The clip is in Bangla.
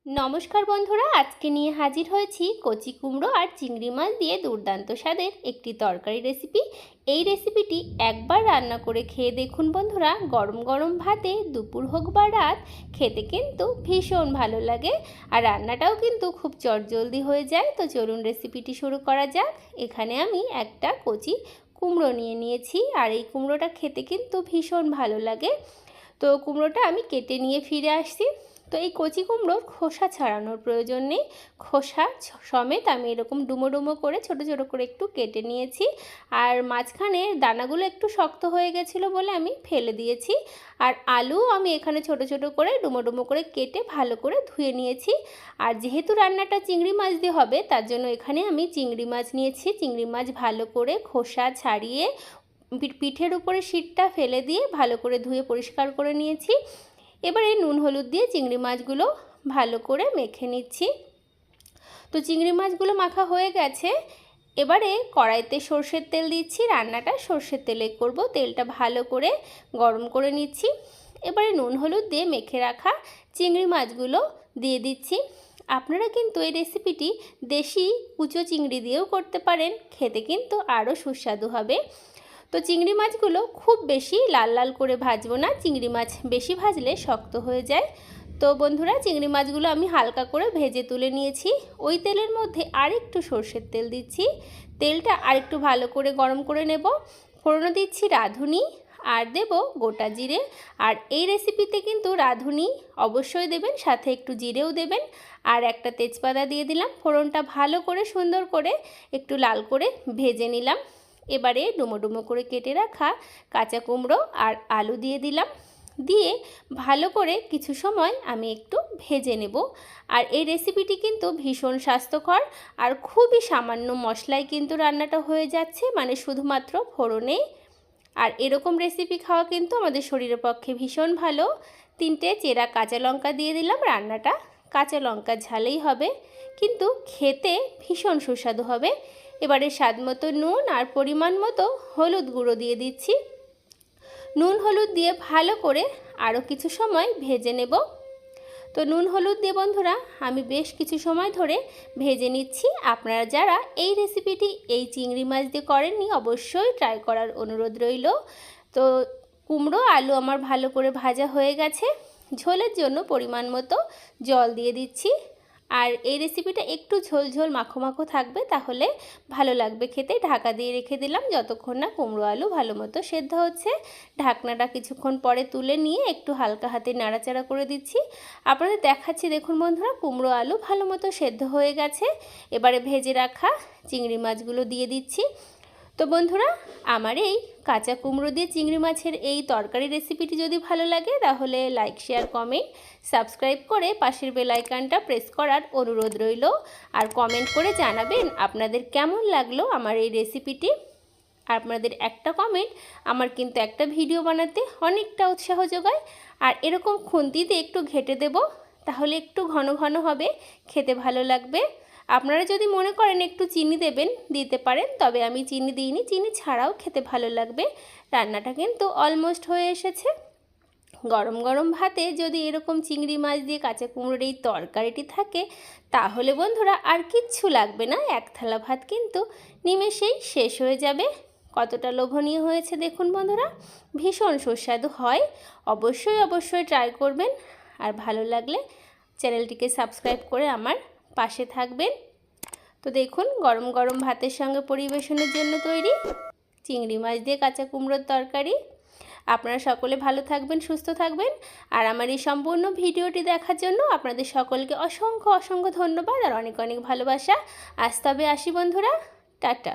নমস্কার বন্ধুরা, আজকে নিয়ে হাজির হয়েছি কচি কুমড়ো আর চিংড়ি মাছ দিয়ে দুর্দান্ত স্বাদের একটি তরকারি রেসিপি। এই রেসিপিটি একবার রান্না করে খেয়ে দেখুন বন্ধুরা, গরম গরম ভাতে দুপুর হোক বা রাত খেতে কিন্তু ভীষণ ভালো লাগে। আর রান্নাটাও কিন্তু খুব চটজলদি হয়ে যায়। তো চলুন রেসিপিটি শুরু করা যাক। এখানে আমি একটা কচি কুমড়ো নিয়েছি আর এই কুমড়োটা খেতে কিন্তু ভীষণ ভালো লাগে। তো কুমড়োটা আমি কেটে নিয়ে ফিরে আসছি। তো এই কচি কুমড়োর খোসা ছাড়ানোর প্রয়োজন নেই, খোসা সমেত আমি এরকম ডুমো ডুমো করে ছোট ছোট করে একটু কেটে নিয়েছি। আর মাঝখানে দানাগুলো একটু শক্ত হয়ে গেছিলো বলে আমি ফেলে দিয়েছি। আর আলু আমি এখানে ছোট ছোট করে ডুমো ডুমো করে কেটে ভালো করে ধুয়ে নিয়েছি। আর যেহেতু রান্নাটা চিংড়ি মাছ দিয়ে হবে, তার জন্য এখানে আমি চিংড়ি মাছ নিয়েছি। চিংড়ি মাছ ভালো করে খোসা ছাড়িয়ে পিঠের উপরে শিটটা ফেলে দিয়ে ভালো করে ধুয়ে পরিষ্কার করে নিয়েছি। এবারে নুন হলুদ দিয়ে চিংড়ি মাছগুলো ভালো করে মেখে নিচ্ছি। তো চিংড়ি মাছগুলো মাখা হয়ে গেছে। এবারে কড়াইতে সর্ষের তেল দিচ্ছি। রান্নাটা সর্ষের তেলে করব। তেলটা ভালো করে গরম করে নিচ্ছি। এবারে নুন হলুদ দিয়ে মেখে রাখা চিংড়ি মাছগুলো দিয়ে দিচ্ছি। আপনারা কিন্তু এই রেসিপিটি দেশি কুচো চিংড়ি দিয়েও করতে পারেন, খেতে কিন্তু আরও সুস্বাদু হবে। তো চিংড়ি মাছগুলো খুব বেশি লাল লাল করে ভাজবো না, চিংড়ি মাছ বেশি ভাজলে শক্ত হয়ে যায়। তো বন্ধুরা, চিংড়ি মাছগুলো আমি হালকা করে ভেজে তুলে নিয়েছি। ওই তেলের মধ্যে আরেকটু সর্ষের তেল দিচ্ছি। তেলটা আরেকটু ভালো করে গরম করে নেব। ফোড়নে দিচ্ছি রাঁধুনি আর দেব গোটা জিরে। আর এই রেসিপিতে কিন্তু রাঁধুনি অবশ্যই দেবেন, সাথে একটু জিরেও দেবেন। আর একটা তেজপাতা দিয়ে দিলাম। ফোড়নটা ভালো করে সুন্দর করে একটু লাল করে ভেজে নিলাম। এবারে ডুমো ডুমো করে কেটে রাখা কাঁচা কুমড়ো আর আলু দিয়ে দিলাম। দিয়ে ভালো করে কিছু সময় আমি একটু ভেজে নেব। আর এই রেসিপিটি কিন্তু ভীষণ স্বাস্থ্যকর আর খুবই সামান্য মশলায় কিন্তু রান্নাটা হয়ে যাচ্ছে, মানে শুধুমাত্র ফোড়নে। আর এরকম রেসিপি খাওয়া কিন্তু আমাদের শরীরের পক্ষে ভীষণ ভালো। 3টে চেরা কাঁচা লঙ্কা দিয়ে দিলাম। রান্নাটা কাঁচা লঙ্কা ঝালেই হবে, কিন্তু খেতে ভীষণ সুস্বাদু হবে। এবারে স্বাদ মতো নুন আর পরিমাণ মতো হলুদ গুঁড়ো দিয়ে দিচ্ছি। নুন হলুদ দিয়ে ভালো করে আরও কিছু সময় ভেজে নেব। তো নুন হলুদ দিয়ে বন্ধুরা আমি বেশ কিছু সময় ধরে ভেজে নিচ্ছি। আপনারা যারা এই রেসিপিটি এই চিংড়ি মাছ দিয়ে করেননি, অবশ্যই ট্রাই করার অনুরোধ রইল। তো কুমড়ো আলু আমার ভালো করে ভাজা হয়ে গেছে। ঝোলের জন্য পরিমাণ মতো জল দিয়ে দিচ্ছি। আর এই রেসিপিটা একটু ঝোল ঝোল মাখো মাখো থাকবে, তাহলে ভালো লাগবে খেতে। ঢাকা দিয়ে রেখে দিলাম যতক্ষণ না কুমড়ো আলু ভালো মতো সেদ্ধ হচ্ছে। ঢাকনাটা কিছুক্ষণ পরে তুলে নিয়ে একটু হালকা হাতে নাড়াচাড়া করে দিচ্ছি। আপনাদের দেখাচ্ছি, দেখুন বন্ধুরা, কুমড়ো আলু ভালো মতো সেদ্ধ হয়ে গেছে। এবারে ভেজে রাখা চিংড়ি মাছগুলো দিয়ে দিচ্ছি। তো বন্ধুরা, আমার এই কাঁচা কুমড়ো দিয়ে চিংড়ি মাছের এই তরকারি রেসিপিটি যদি ভালো লাগে, তাহলে লাইক শেয়ার কমেন্ট সাবস্ক্রাইব করে পাশের বেল আইকনটা প্রেস করার অনুরোধ রইল। আর কমেন্ট করে জানাবেন আপনাদের কেমন লাগলো আমার এই রেসিপিটি। আপনাদের একটা কমেন্ট আমার কিন্তু একটা ভিডিও বানাতে অনেকটা উৎসাহ যোগায়। আর এরকম খুন্তিতে একটু ঘেঁটে দেব, তাহলে একটু ঘন ঘন হবে, খেতে ভালো লাগবে। আপনারা যদি মনে করেন একটু চিনি দেবেন, দিতে পারেন, তবে আমি চিনি দিইনি। চিনি ছাড়াও খেতে ভালো লাগবে। রান্নাটা কিন্তু অলমোস্ট হয়ে এসেছে। গরম গরম ভাতে যদি এরকম চিংড়ি মাছ দিয়ে কাঁচা কুমড়োর এই তরকারিটি থাকে, তাহলে বন্ধুরা আর কিচ্ছু লাগবে না। এক থালা ভাত কিন্তু নিমেষেই শেষ হয়ে যাবে। কতটা লোভনীয় হয়েছে দেখুন বন্ধুরা, ভীষণ সুস্বাদু হয়। অবশ্যই অবশ্যই ট্রাই করবেন। আর ভালো লাগলে চ্যানেলটিকে সাবস্ক্রাইব করে আমার পাশে থাকবেন। তো দেখুন, গরম গরম ভাতের সঙ্গে পরিবেশনের জন্য তৈরি চিংড়ি মাছ দিয়ে কাঁচা কুমড়োর তরকারি। আপনারা সকলে ভালো থাকবেন, সুস্থ থাকবেন। আর আমার এই সম্পূর্ণ ভিডিওটি দেখার জন্য আপনাদের সকলকে অসংখ্য অসংখ্য ধন্যবাদ আর অনেক অনেক ভালোবাসা। আজ তবে আসি বন্ধুরা, টাটা।